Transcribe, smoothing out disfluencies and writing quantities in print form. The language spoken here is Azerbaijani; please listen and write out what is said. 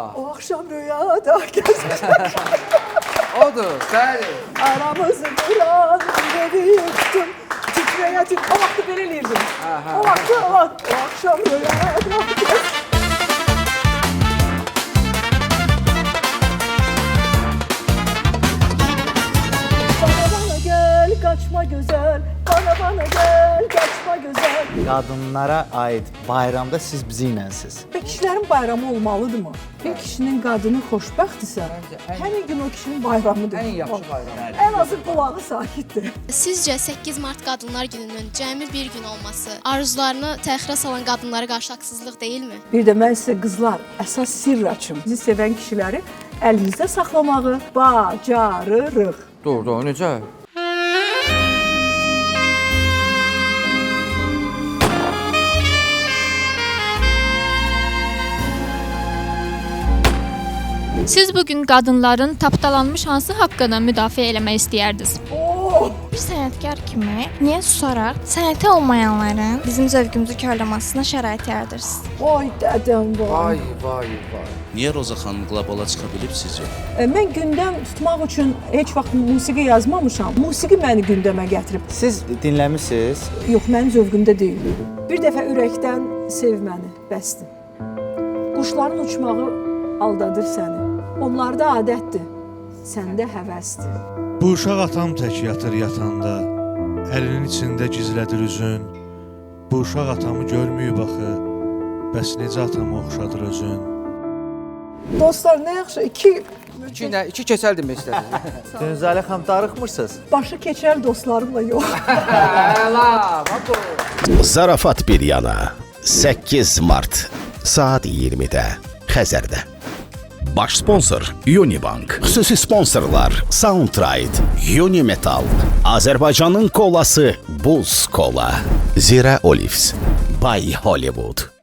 O akşam rüyada gezerken Odur, bəli. aramızı duran dedi yıktım. Titreye titreye. O vakti ben eləyirdim. Aha. O akşam rüyada gezerken. Bana gel kaçma güzel. Bana gel kaçma güzel. Qadınlara aid bayramda siz bizi ilənsiz. Kişilərin bayramı olmalıdır mı? Bir kişinin qadını xoşbəxtdirsə, Məncə ən- həmin gün o kişinin bayramıdır. Ən yaxşı bayram. Ən azı qulağı sakitdir. Sizcə 8 Mart Qadınlar Gününün cəmi bir gün olması arzularını təxirə salan qadınlara qarşı haqsızlıq deyilmi? Bir də mən sizə qızlar, əsas sirr açım. Bizi sevən kişiləri əlimizdə saxlamağı bacarırıq. Dur, necə? Siz bugün qadınların tapdalanmış hansı haqqını müdafiə eləmək istəyərdiniz? Oo! Bir sənətkar kimi niyə susaraq sənəti olmayanların bizim zövqümüzü körləməsinə şərait yaradırsınız? Vay dədəm vay. Vay. Niyə Roza xanım qlobala çıxa bilib sizcə? Mən gündəm tutmaq üçün heç vaxt musiqi yazmamışam. Musiqi məni gündəmə gətirib. Siz dinləmisiniz? Yox, mənim zövqümdə deyil. Bir dəfə ürəkdən sev məni, bəsdir. Quşların uçmağı aldadır səni. Onlarda adətdir, səndə həvəsdir. Bu uşaq atam tək yatır yatanda, əlinin içində gizlədir üzün. Bu uşaq atamı görməyib axı, bəs necə atamı oxşadır özün. Dostlar, nə yaxşı, İki keçəl demək istədim. Dünzəli xanım darıxmırsınız? başı keçər dostlarımla yox. Əla, bax. Zarafat bir yana 8 Mart saat 20-də Xəzərdə. Baş sponsor Unibank. Xüsusi sponsorlar Soundtride, Unimetal, Azərbaycanın kolası Buz Kola, Zira Olives, Bay Hollywood.